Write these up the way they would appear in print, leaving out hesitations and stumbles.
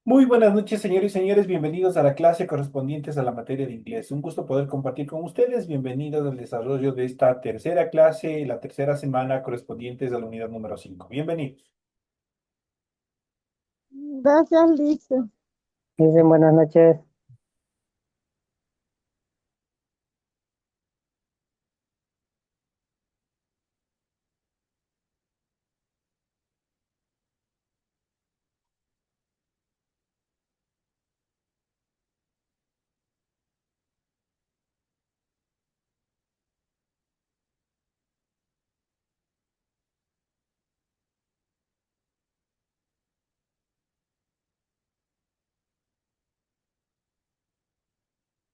Muy buenas noches, señores y señores. Bienvenidos a la clase correspondientes a la materia de inglés. Un gusto poder compartir con ustedes. Bienvenidos al desarrollo de esta tercera clase, la tercera semana correspondientes a la unidad número 5. Bienvenidos. Gracias, Lisa. Dicen buenas noches.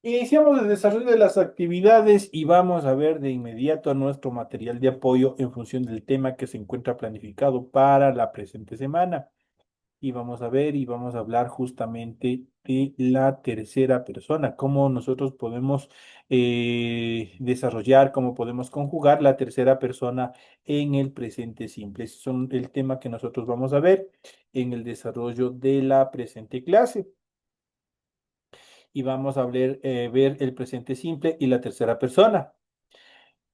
Iniciamos el desarrollo de las actividades y vamos a ver de inmediato nuestro material de apoyo en función del tema que se encuentra planificado para la presente semana. Y vamos a ver y vamos a hablar justamente de la tercera persona, cómo nosotros podemos desarrollar, cómo podemos conjugar la tercera persona en el presente simple. Ese son el tema que nosotros vamos a ver en el desarrollo de la presente clase. Y vamos a ver el presente simple y la tercera persona.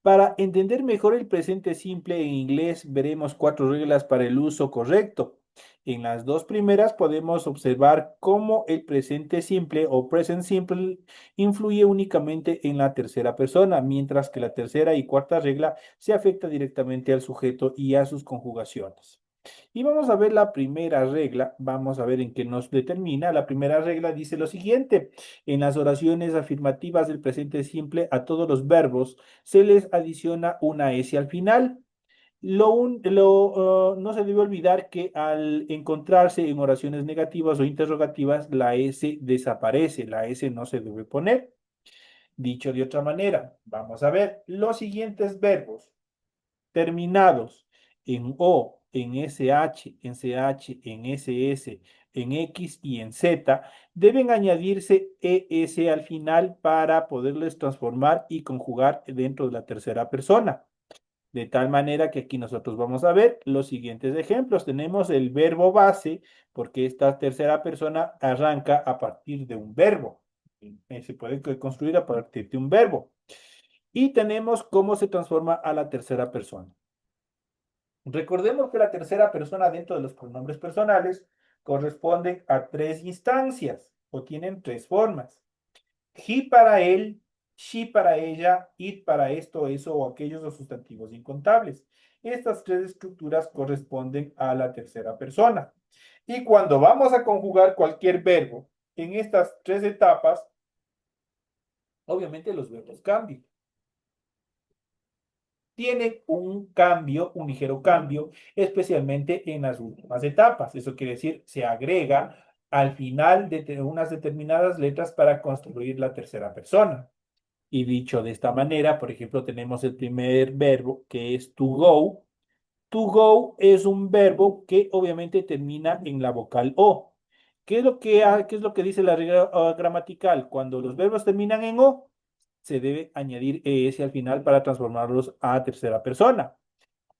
Para entender mejor el presente simple en inglés, veremos cuatro reglas para el uso correcto. En las dos primeras podemos observar cómo el presente simple o present simple influye únicamente en la tercera persona, mientras que la tercera y cuarta regla se afecta directamente al sujeto y a sus conjugaciones. Y vamos a ver la primera regla, vamos a ver en qué nos determina. La primera regla dice lo siguiente: en las oraciones afirmativas del presente simple a todos los verbos se les adiciona una S al final. No se debe olvidar que al encontrarse en oraciones negativas o interrogativas, la S desaparece, la S no se debe poner. Dicho de otra manera, vamos a ver los siguientes verbos terminados en O, en SH, en CH, en SS, en X y en Z, deben añadirse ES al final para poderles transformar y conjugar dentro de la tercera persona. De tal manera que aquí nosotros vamos a ver los siguientes ejemplos. Tenemos el verbo base, porque esta tercera persona arranca a partir de un verbo. Se puede construir a partir de un verbo. Y tenemos cómo se transforma a la tercera persona. Recordemos que la tercera persona dentro de los pronombres personales corresponde a tres instancias o tienen tres formas. He para él, she para ella, it para esto, eso o aquellos o sustantivos incontables. Estas tres estructuras corresponden a la tercera persona. Y cuando vamos a conjugar cualquier verbo en estas tres etapas, obviamente los verbos cambian. Tienen un cambio, un ligero cambio, especialmente en las últimas etapas. Eso quiere decir, se agrega al final de unas determinadas letras para construir la tercera persona. Y dicho de esta manera, por ejemplo, tenemos el primer verbo que es to go. To go es un verbo que obviamente termina en la vocal O. ¿Qué es lo que dice la regla gramatical? Cuando los verbos terminan en O, se debe añadir ES al final para transformarlos a tercera persona.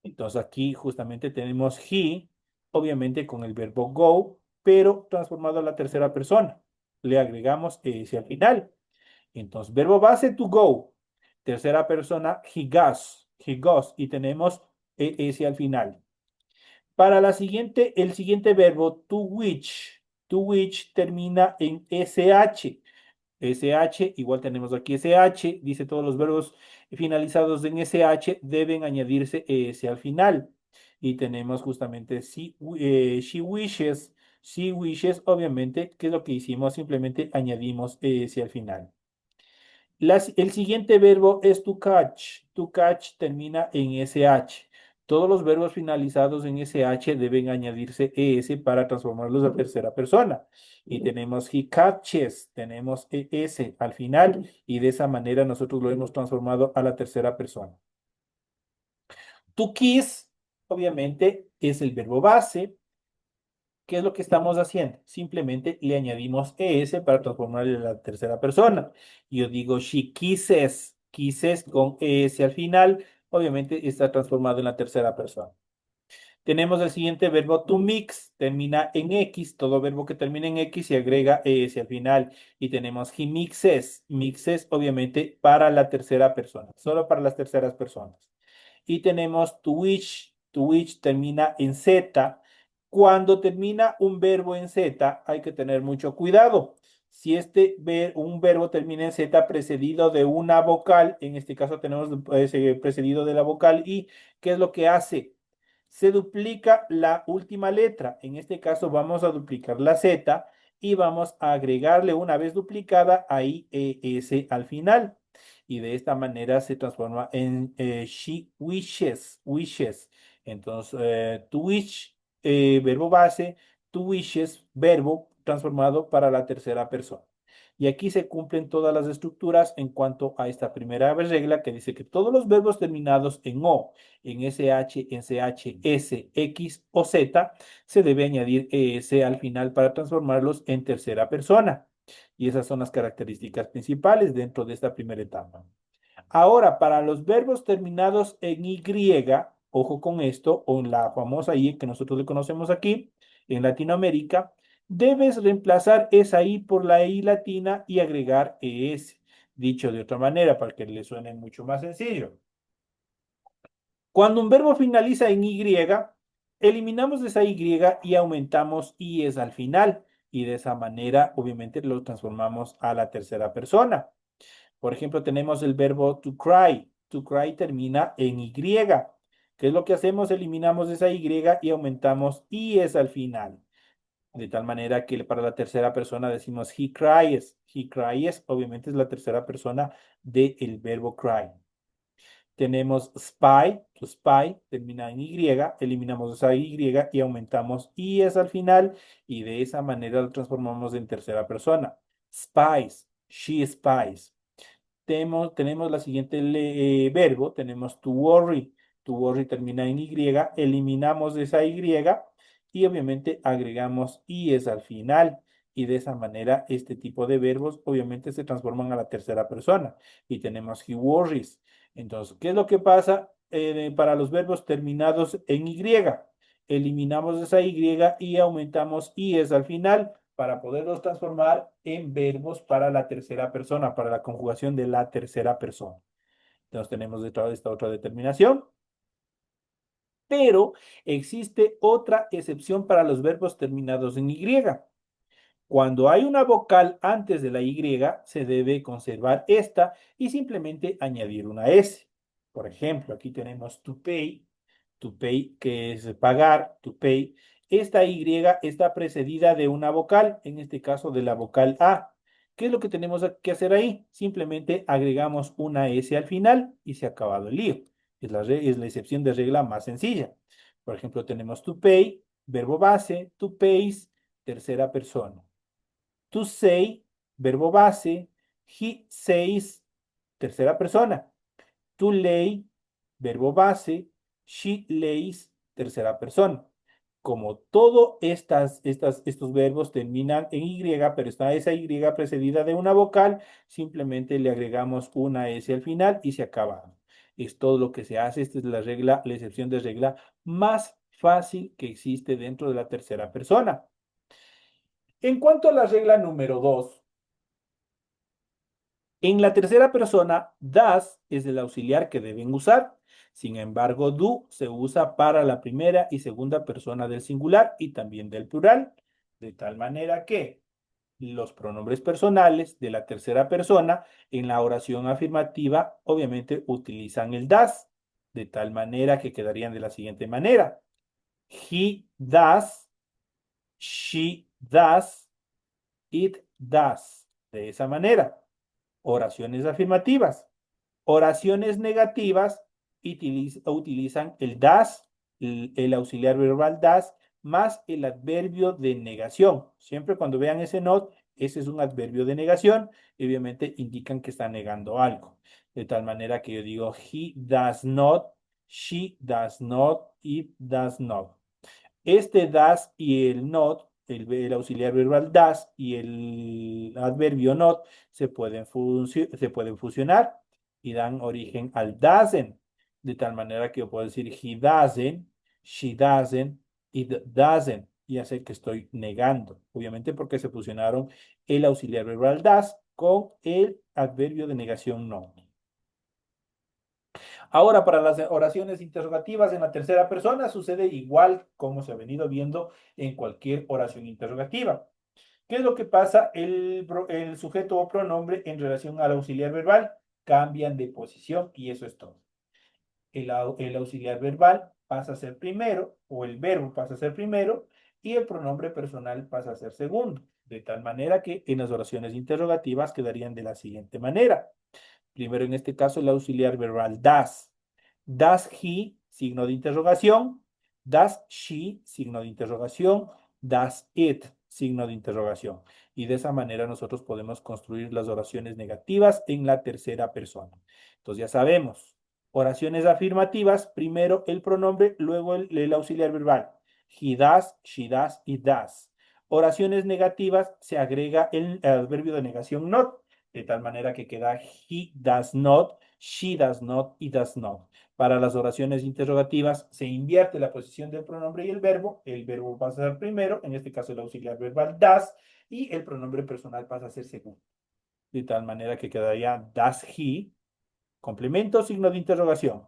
Entonces aquí justamente tenemos he, obviamente con el verbo go, pero transformado a la tercera persona. Le agregamos ES al final. Entonces, verbo base to go. Tercera persona, he goes, y tenemos ES al final. Para el siguiente verbo, to which termina en SH. SH, igual tenemos aquí SH, dice todos los verbos finalizados en SH deben añadirse ES al final. Y tenemos justamente she wishes, obviamente, ¿qué es lo que hicimos? Simplemente añadimos ES al final. El siguiente verbo es to catch. To catch termina en SH. Todos los verbos finalizados en SH deben añadirse ES para transformarlos a tercera persona. Y tenemos he catches, tenemos ES al final y de esa manera nosotros lo hemos transformado a la tercera persona. To kiss, obviamente, es el verbo base. ¿Qué es lo que estamos haciendo? Simplemente le añadimos ES para transformarle a la tercera persona. Yo digo she kisses, kisses con ES al final, obviamente está transformado en la tercera persona. Tenemos el siguiente verbo to mix, termina en X, todo verbo que termina en X se agrega ES al final. Y tenemos he mixes, mixes obviamente para la tercera persona, solo para las terceras personas. Y tenemos to which termina en Z. Cuando termina un verbo en Z, hay que tener mucho cuidado. Si un verbo termina en Z precedido de una vocal, en este caso tenemos precedido de la vocal I, ¿qué es lo que hace? Se duplica la última letra. En este caso vamos a duplicar la Z y vamos a agregarle una vez duplicada ahí ES al final. Y de esta manera se transforma en she wishes, wishes. Entonces, to wish, verbo base, to wishes, verbo transformado para la tercera persona. Y aquí se cumplen todas las estructuras en cuanto a esta primera regla que dice que todos los verbos terminados en O, en SH, en CH, S, X o Z, se debe añadir ES al final para transformarlos en tercera persona. Y esas son las características principales dentro de esta primera etapa. Ahora, para los verbos terminados en Y, ojo con esto, o en la famosa I que nosotros le conocemos aquí, en Latinoamérica, debes reemplazar esa I por la I latina y agregar ES. Dicho de otra manera, para que le suene mucho más sencillo. Cuando un verbo finaliza en Y, eliminamos esa Y y aumentamos IES al final. Y de esa manera, obviamente, lo transformamos a la tercera persona. Por ejemplo, tenemos el verbo to cry. To cry termina en Y. ¿Qué es lo que hacemos? Eliminamos esa Y y aumentamos IES al final. De tal manera que para la tercera persona decimos he cries. He cries, obviamente, es la tercera persona del verbo cry. Tenemos spy, to spy, termina en Y, eliminamos esa Y y aumentamos IES al final y de esa manera lo transformamos en tercera persona. Spies, she spies. Tenemos la siguiente verbo, tenemos to worry. To worry termina en Y, eliminamos esa Y y obviamente agregamos IES al final. Y de esa manera este tipo de verbos obviamente se transforman a la tercera persona. Y tenemos he worries. Entonces, ¿qué es lo que pasa para los verbos terminados en Y? Eliminamos esa Y y aumentamos IES al final para poderlos transformar en verbos para la tercera persona, para la conjugación de la tercera persona. Entonces tenemos esta otra determinación, pero existe otra excepción para los verbos terminados en Y. Cuando hay una vocal antes de la Y, se debe conservar esta y simplemente añadir una S. Por ejemplo, aquí tenemos to pay, que es pagar, to pay. Esta Y está precedida de una vocal, en este caso de la vocal A. ¿Qué es lo que tenemos que hacer ahí? Simplemente agregamos una S al final y se ha acabado el lío. Es la excepción de regla más sencilla. Por ejemplo, tenemos to pay, verbo base, to pays, tercera persona. To say, verbo base, he says, tercera persona. To lay, verbo base, she lays, tercera persona. Como todos estos verbos terminan en Y, pero está esa Y precedida de una vocal, simplemente le agregamos una S al final y se acaba. Es todo lo que se hace. Esta es la regla, la excepción de regla más fácil que existe dentro de la tercera persona. En cuanto a la regla número 2, en la tercera persona, das es el auxiliar que deben usar. Sin embargo, do se usa para la primera y segunda persona del singular y también del plural, de tal manera que los pronombres personales de la tercera persona en la oración afirmativa obviamente utilizan el das, de tal manera que quedarían de la siguiente manera. He does, she does, it does. De esa manera. Oraciones afirmativas. Oraciones negativas utilizan el das, el auxiliar verbal das, más el adverbio de negación. Siempre cuando vean ese not, ese es un adverbio de negación y obviamente indican que está negando algo. De tal manera que yo digo, he does not, she does not, it does not. Este das y el not, el auxiliar verbal das y el adverbio not se pueden fusionar y dan origen al doesn't. De tal manera que yo puedo decir he doesn't, She doesn't, it doesn't. Ya sé que estoy negando, obviamente porque se fusionaron el auxiliar verbal does con el adverbio de negación not. Ahora, para las oraciones interrogativas en la tercera persona sucede igual como se ha venido viendo en cualquier oración interrogativa. ¿Qué es lo que pasa? El sujeto o pronombre en relación al auxiliar verbal cambian de posición y eso es todo. El auxiliar verbal pasa a ser primero o el verbo pasa a ser primero y el pronombre personal pasa a ser segundo. De tal manera que en las oraciones interrogativas quedarían de la siguiente manera. Primero, en este caso, el auxiliar verbal does. Does he, signo de interrogación. Does she, signo de interrogación. Does it, signo de interrogación. Y de esa manera nosotros podemos construir las oraciones negativas en la tercera persona. Entonces ya sabemos, oraciones afirmativas, primero el pronombre, luego el auxiliar verbal. He does, she does, it does. Oraciones negativas, se agrega el adverbio de negación not, de tal manera que queda he does not, she does not, it does not. Para las oraciones interrogativas se invierte la posición del pronombre y el verbo pasa a ser primero, en este caso el auxiliar verbal does, y el pronombre personal pasa a ser segundo. De tal manera que quedaría does he, complemento, signo de interrogación.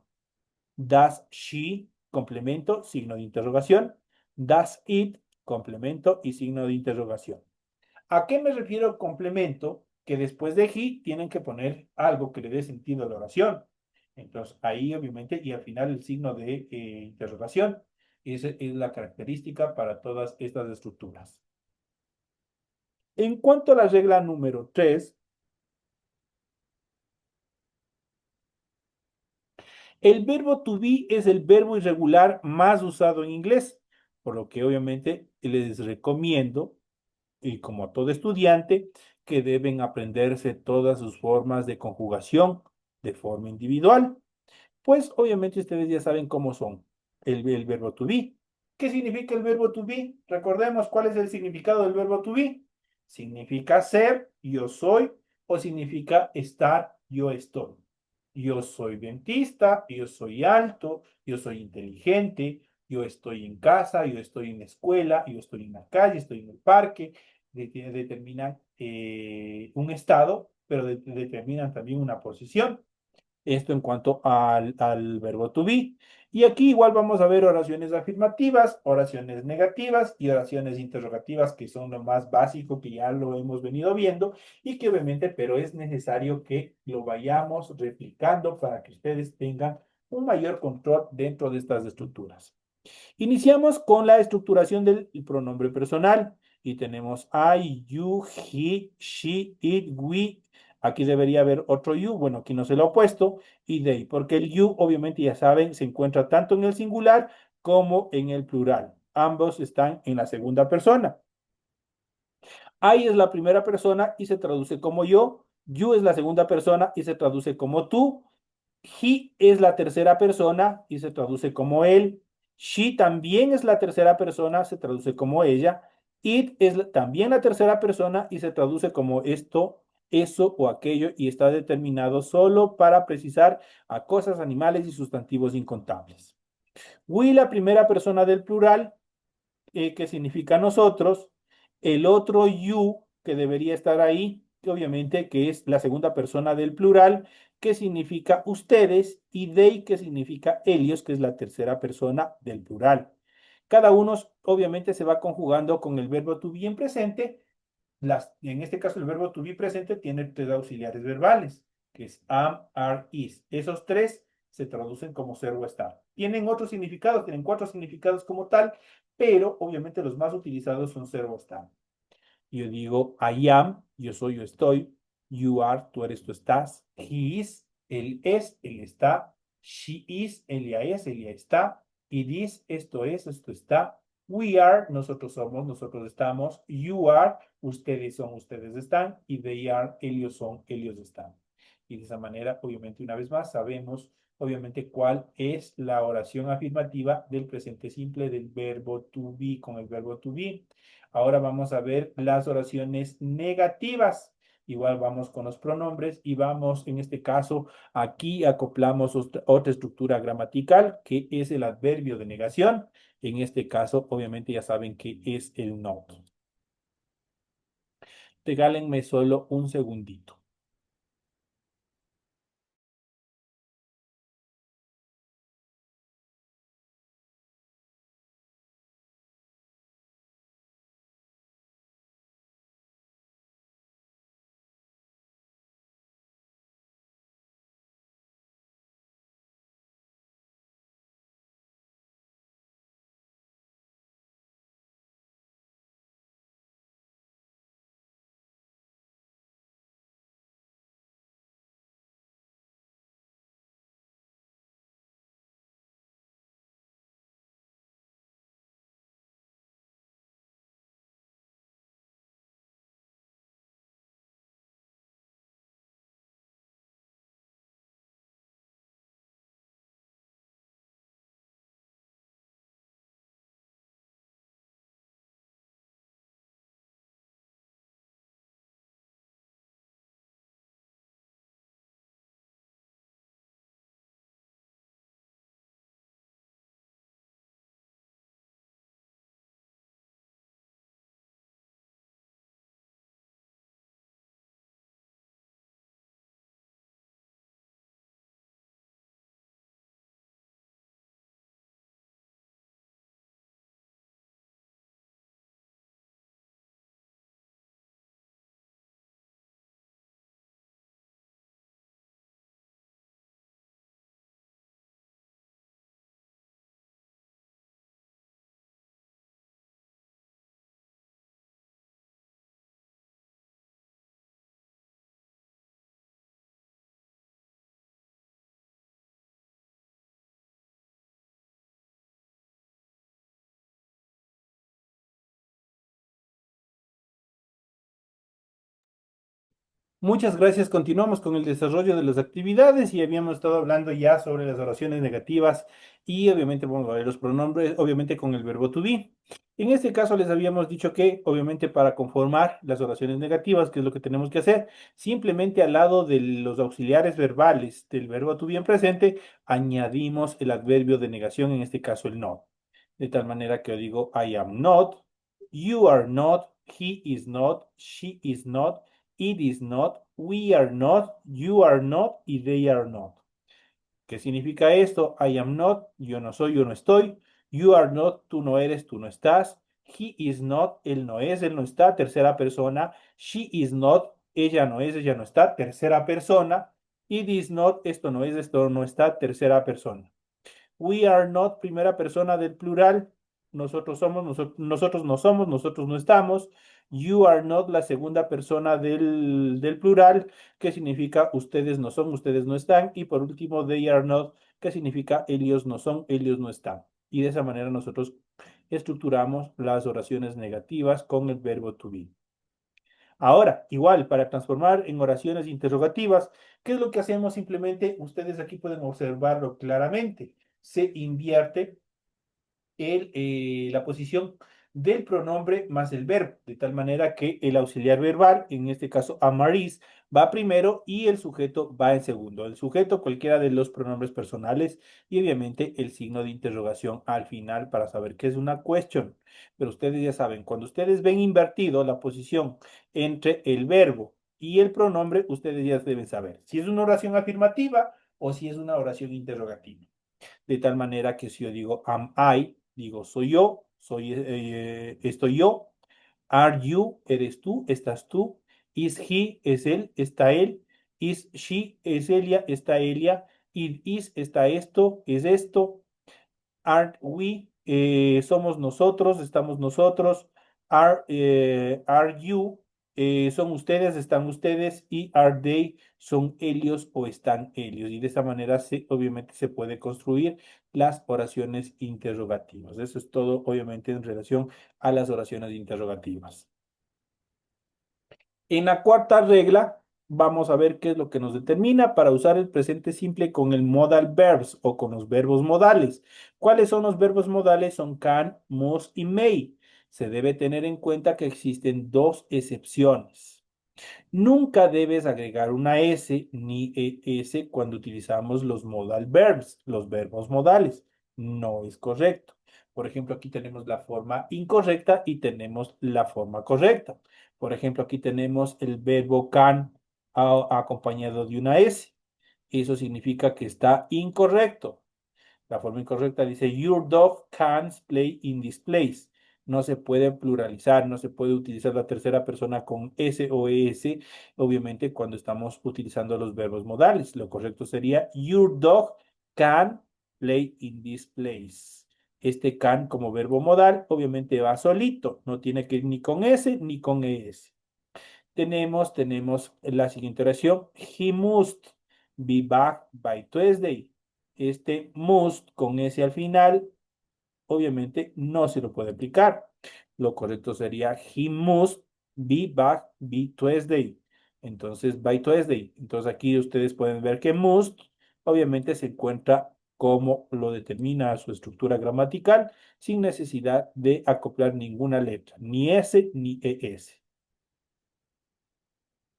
Does she, complemento, signo de interrogación. Does it, complemento y signo de interrogación. ¿A qué me refiero complemento? Que después de he tienen que poner algo que le dé sentido a la oración. Entonces, ahí obviamente, y al final el signo de interrogación. Esa es la característica para todas estas estructuras. En cuanto a la regla número 3, el verbo to be es el verbo irregular más usado en inglés, por lo que obviamente les recomiendo y como todo estudiante, que deben aprenderse todas sus formas de conjugación de forma individual. Pues obviamente ustedes ya saben cómo son el verbo to be. ¿Qué significa el verbo to be? Recordemos cuál es el significado del verbo to be. Significa ser, yo soy, o significa estar, yo estoy. Yo soy dentista, yo soy alto, yo soy inteligente, yo estoy en casa, yo estoy en la escuela, yo estoy en la calle, estoy en el parque. Determinan un estado, pero determinan también una posición. Esto en cuanto al verbo to be. Y aquí igual vamos a ver oraciones afirmativas, oraciones negativas y oraciones interrogativas, que son lo más básico que ya lo hemos venido viendo y que obviamente, pero es necesario que lo vayamos replicando para que ustedes tengan un mayor control dentro de estas estructuras. Iniciamos con la estructuración del pronombre personal y tenemos I, you, he, she, it, we. Aquí debería haber otro you, bueno, aquí no se lo he puesto, y they, porque el you, obviamente ya saben, se encuentra tanto en el singular como en el plural. Ambos están en la segunda persona. I es la primera persona y se traduce como yo. You es la segunda persona y se traduce como tú. He es la tercera persona y se traduce como él. She también es la tercera persona, se traduce como ella. It es también la tercera persona y se traduce como esto, eso o aquello y está determinado solo para precisar a cosas, animales y sustantivos incontables. We, la primera persona del plural, que significa nosotros. El otro you, que debería estar ahí, que obviamente que es la segunda persona del plural, que significa ustedes, y they, que significa ellos, que es la tercera persona del plural. Cada uno obviamente se va conjugando con el verbo to be en presente. En este caso, el verbo to be presente tiene tres auxiliares verbales, que es am, are, is. Esos tres se traducen como ser o estar. Tienen otros significados, tienen cuatro significados como tal, pero obviamente los más utilizados son ser o estar. Yo digo I am, yo soy, yo estoy. You are, tú eres, tú estás. He is, él es, él está. She is, ella es, ella está. It is, esto es, esto está. We are, nosotros somos, nosotros estamos. You are, ustedes son, ustedes están. Y they are, ellos son, ellos están. Y de esa manera, obviamente, una vez más, sabemos, obviamente, cuál es la oración afirmativa del presente simple del verbo to be con el verbo to be. Ahora vamos a ver las oraciones negativas. Igual vamos con los pronombres y vamos, en este caso, aquí acoplamos otra estructura gramatical que es el adverbio de negación. En este caso, obviamente ya saben que es el not. Regálenme solo un segundito. Muchas gracias. Continuamos con el desarrollo de las actividades y habíamos estado hablando ya sobre las oraciones negativas y obviamente vamos a ver los pronombres, obviamente con el verbo to be. En este caso les habíamos dicho que obviamente para conformar las oraciones negativas, ¿qué es lo que tenemos que hacer? Simplemente al lado de los auxiliares verbales del verbo to be en presente, añadimos el adverbio de negación, en este caso el not. De tal manera que yo digo I am not, you are not, he is not, she is not. It is not, we are not, you are not y they are not. ¿Qué significa esto? I am not, yo no soy, yo no estoy. You are not, tú no eres, tú no estás. He is not, él no es, él no está, tercera persona. She is not, ella no es, ella no está, tercera persona. It is not, esto no es, esto no está, tercera persona. We are not, primera persona del plural. Nosotros somos, nosotros no somos, nosotros no estamos. You are not, la segunda persona del plural, que significa ustedes no son, ustedes no están. Y por último, they are not, que significa ellos no son, ellos no están. Y de esa manera nosotros estructuramos las oraciones negativas con el verbo to be. Ahora, igual, para transformar en oraciones interrogativas, ¿qué es lo que hacemos? Simplemente, ustedes aquí pueden observarlo claramente. Se invierte la posición del pronombre más el verbo, de tal manera que el auxiliar verbal, en este caso amaris, va primero y el sujeto va en segundo. El sujeto, cualquiera de los pronombres personales y obviamente el signo de interrogación al final para saber qué es una question. Pero ustedes ya saben, cuando ustedes ven invertido la posición entre el verbo y el pronombre, ustedes ya deben saber si es una oración afirmativa o si es una oración interrogativa. De tal manera que si yo digo am I, digo soy yo, estoy yo. Are you, eres tú, estás tú. Is he, es él, está él. Is she, es ella, está ella. It is, está esto, es esto. Aren't we, somos nosotros, estamos nosotros. Are you, son ustedes, están ustedes. Y are they, son ellos o están ellos. Y de esa manera obviamente se puede construir las oraciones interrogativas. Eso es todo, obviamente, en relación a las oraciones interrogativas. En la cuarta regla, vamos a ver qué es lo que nos determina para usar el presente simple con el modal verbs o con los verbos modales. ¿Cuáles son los verbos modales? Son can, must y may. Se debe tener en cuenta que existen dos excepciones. Nunca debes agregar una S ni ES cuando utilizamos los modal verbs, los verbos modales. No es correcto. Por ejemplo, aquí tenemos la forma incorrecta y tenemos la forma correcta. Por ejemplo, aquí tenemos el verbo can acompañado de una S. Eso significa que está incorrecto. La forma incorrecta dice, Your dog can't play in this place. No se puede pluralizar, no se puede utilizar la tercera persona con S o ES, obviamente cuando estamos utilizando los verbos modales. Lo correcto sería, Your dog can play in this place. Este can como verbo modal obviamente va solito, no tiene que ir ni con S ni con ES. Tenemos la siguiente oración. He must be back by Tuesday. Este must con S al final, obviamente no se lo puede aplicar. Lo correcto sería he must be back by Tuesday. Entonces, by Tuesday. Entonces aquí ustedes pueden ver que must, obviamente se encuentra como lo determina su estructura gramatical, sin necesidad de acoplar ninguna letra, ni S ni ES.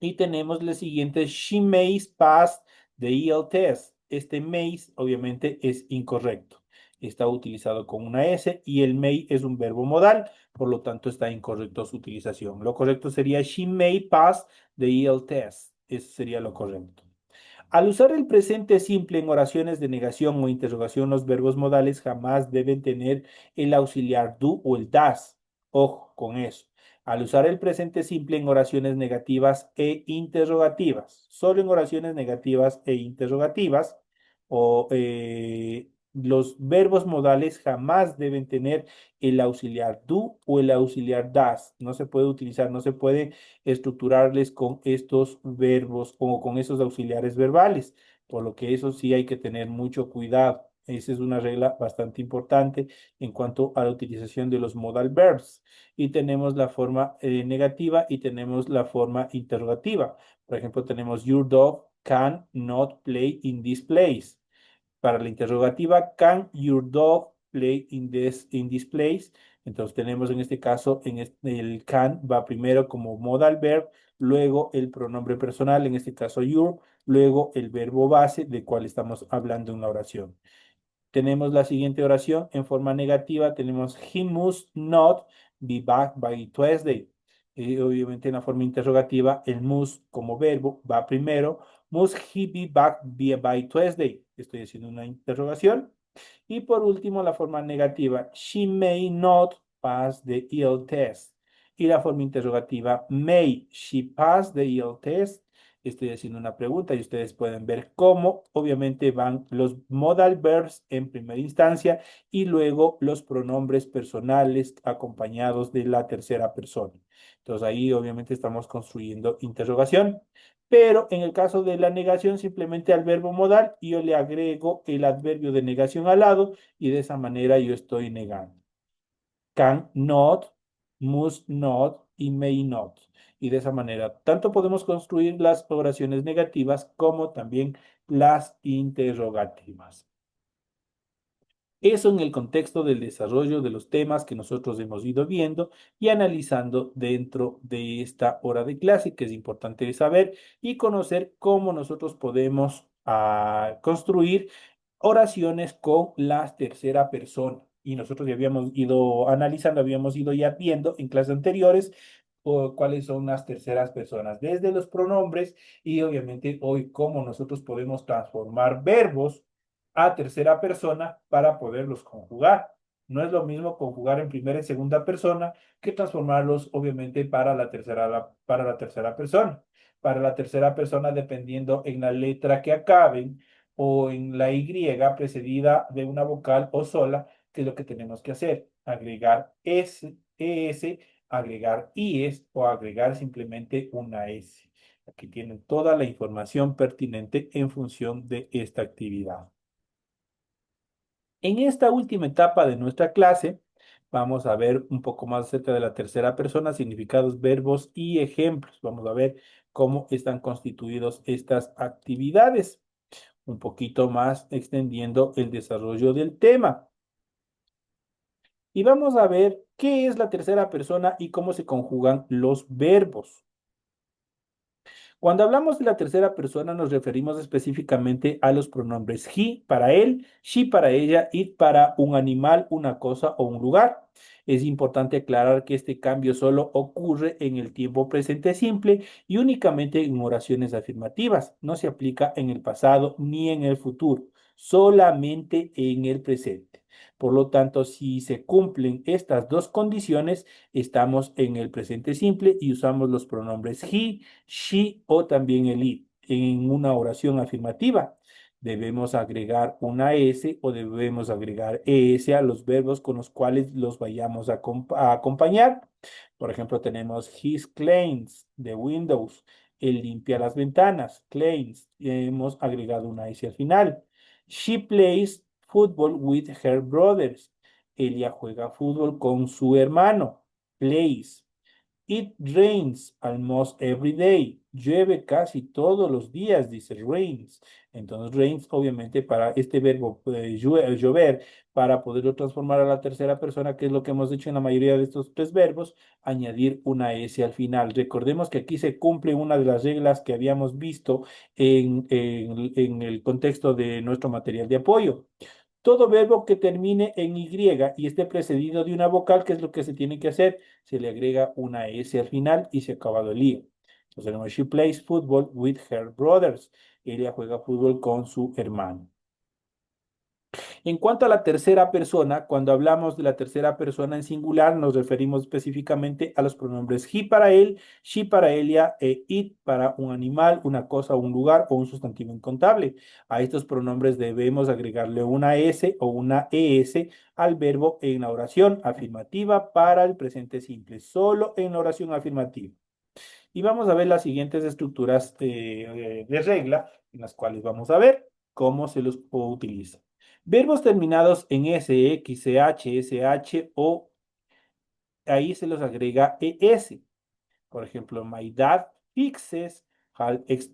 Y tenemos la siguiente, she may pass the EL test. Este may obviamente es incorrecto. Está utilizado con una S y el may es un verbo modal, por lo tanto está incorrecto su utilización. Lo correcto sería she may pass the EL test. Eso sería lo correcto. Al usar el presente simple en oraciones de negación o interrogación, los verbos modales jamás deben tener el auxiliar do o el das. Ojo con eso. Al usar el presente simple en oraciones negativas e interrogativas, solo en oraciones negativas e interrogativas, los verbos modales jamás deben tener el auxiliar do o el auxiliar das. No se puede utilizar, no se puede estructurarles con estos verbos o con esos auxiliares verbales, por lo que eso sí hay que tener mucho cuidado. Esa es una regla bastante importante en cuanto a la utilización de los modal verbs. Y tenemos la forma negativa y tenemos la forma interrogativa. Por ejemplo, tenemos Your dog can not play in this place. Para la interrogativa, can your dog play in this place? Entonces tenemos en este caso, el can va primero como modal verb, luego el pronombre personal, en este caso your, luego el verbo base de cual estamos hablando en la oración. Tenemos la siguiente oración en forma negativa. Tenemos he must not be back by Tuesday. Obviamente en la forma interrogativa, el must como verbo va primero. Must he be back by Tuesday? Estoy haciendo una interrogación. Y por último, la forma negativa, she may not pass the EL test. Y la forma interrogativa, may she pass the EL test? Estoy haciendo una pregunta y ustedes pueden ver cómo obviamente van los modal verbs en primera instancia y luego los pronombres personales acompañados de la tercera persona. Entonces ahí obviamente estamos construyendo interrogación. Pero en el caso de la negación, simplemente al verbo modal yo le agrego el adverbio de negación al lado y de esa manera yo estoy negando. Can not, must not y may not. Y de esa manera, tanto podemos construir las oraciones negativas como también las interrogativas. Eso en el contexto del desarrollo de los temas que nosotros hemos ido viendo y analizando dentro de esta hora de clase, que es importante saber y conocer cómo nosotros podemos construir oraciones con la tercera persona. Y nosotros ya habíamos ido analizando, habíamos ido ya viendo en clases anteriores cuáles son las terceras personas, desde los pronombres y obviamente hoy cómo nosotros podemos transformar verbos a tercera persona para poderlos conjugar. No es lo mismo conjugar en primera y segunda persona que transformarlos, obviamente, para la tercera persona. Para la tercera persona, dependiendo en la letra que acaben o en la Y precedida de una vocal o sola, que es lo que tenemos que hacer. Agregar S, ES, agregar IES o agregar simplemente una S. Aquí tienen toda la información pertinente en función de esta actividad. En esta última etapa de nuestra clase, vamos a ver un poco más acerca de la tercera persona, significados, verbos y ejemplos. Vamos a ver cómo están constituidos estas actividades, un poquito más extendiendo el desarrollo del tema. Y vamos a ver qué es la tercera persona y cómo se conjugan los verbos. Cuando hablamos de la tercera persona, nos referimos específicamente a los pronombres he para él, she para ella, it para un animal, una cosa o un lugar. Es importante aclarar que este cambio solo ocurre en el tiempo presente simple y únicamente en oraciones afirmativas. No se aplica en el pasado ni en el futuro, solamente en el presente. Por lo tanto, si se cumplen estas dos condiciones, estamos en el presente simple y usamos los pronombres he, she o también el it. En una oración afirmativa, debemos agregar una S o debemos agregar ES a los verbos con los cuales los vayamos a acompañar. Por ejemplo, tenemos his cleans the windows. Él limpia las ventanas. Cleans. Hemos agregado una S al final. She plays football with her brothers. Ella juega fútbol con su hermano. Plays. It rains almost every day. Llueve casi todos los días, dice rains. Entonces, rains, obviamente, para este verbo llover, para poderlo transformar a la tercera persona, que es lo que hemos hecho en la mayoría de estos tres verbos, añadir una S al final. Recordemos que aquí se cumple una de las reglas que habíamos visto en el contexto de nuestro material de apoyo. Todo verbo que termine en Y y esté precedido de una vocal, ¿qué es lo que se tiene que hacer? Se le agrega una S al final y se ha acabado el lío. Entonces tenemos, she plays football with her brothers. Ella juega fútbol con su hermano. En cuanto a la tercera persona, cuando hablamos de la tercera persona en singular, nos referimos específicamente a los pronombres he para él, she para ella e it para un animal, una cosa, un lugar o un sustantivo incontable. A estos pronombres debemos agregarle una S o una ES al verbo en la oración afirmativa para el presente simple, solo en la oración afirmativa. Y vamos a ver las siguientes estructuras de regla en las cuales vamos a ver cómo se los utiliza. Verbos terminados en S, X, CH, SH o ahí se los agrega ES. Por ejemplo, my dad fixes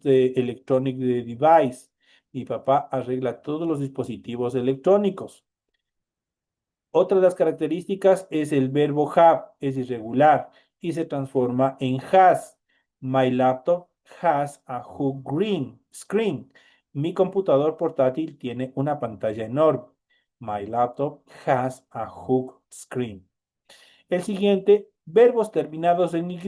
electronic device. Mi papá arregla todos los dispositivos electrónicos. Otra de las características es el verbo have, es irregular y se transforma en has. My laptop has a hug green screen. Mi computador portátil tiene una pantalla enorme. My laptop has a hug screen. El siguiente, verbos terminados en Y.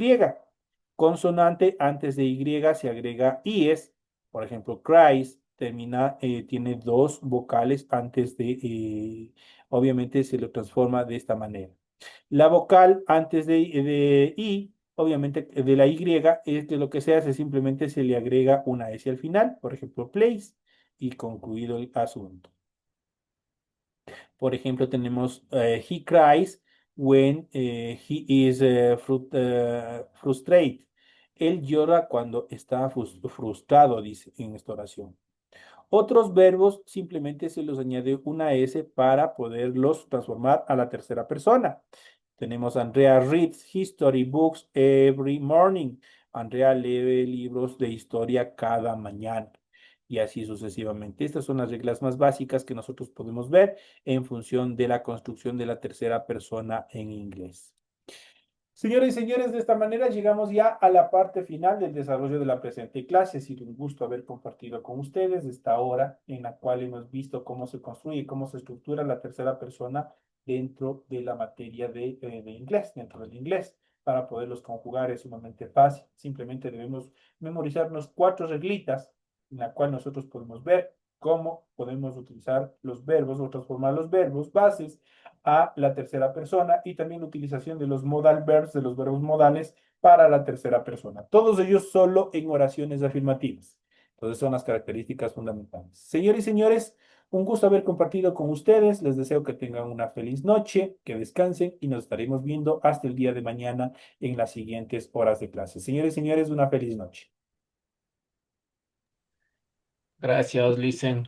Consonante antes de Y se agrega IES. Por ejemplo, cries tiene dos vocales antes obviamente se lo transforma de esta manera. La vocal antes de I, obviamente de la Y, es que lo que se hace simplemente se le agrega una S al final. Por ejemplo, place y concluido el asunto. Por ejemplo, tenemos he cries when he is frustrated. Él llora cuando está frustrado, dice en esta oración. Otros verbos simplemente se los añade una S para poderlos transformar a la tercera persona. Tenemos Andrea reads history books every morning. Andrea lee libros de historia cada mañana. Y así sucesivamente. Estas son las reglas más básicas que nosotros podemos ver en función de la construcción de la tercera persona en inglés. Señoras y señores, de esta manera llegamos ya a la parte final del desarrollo de la presente clase. Ha sido un gusto haber compartido con ustedes esta hora en la cual hemos visto cómo se construye, cómo se estructura la tercera persona dentro de la materia de inglés, dentro del inglés. Para poderlos conjugar es sumamente fácil. Simplemente debemos memorizarnos 4 reglitas en la cual nosotros podemos ver cómo podemos utilizar los verbos o transformar los verbos bases a la tercera persona y también la utilización de los modal verbs, de los verbos modales para la tercera persona. Todos ellos solo en oraciones afirmativas. Entonces son las características fundamentales. Señores y señores, un gusto haber compartido con ustedes. Les deseo que tengan una feliz noche, que descansen y nos estaremos viendo hasta el día de mañana en las siguientes horas de clase. Señores y señores, una feliz noche. Gracias, Licen.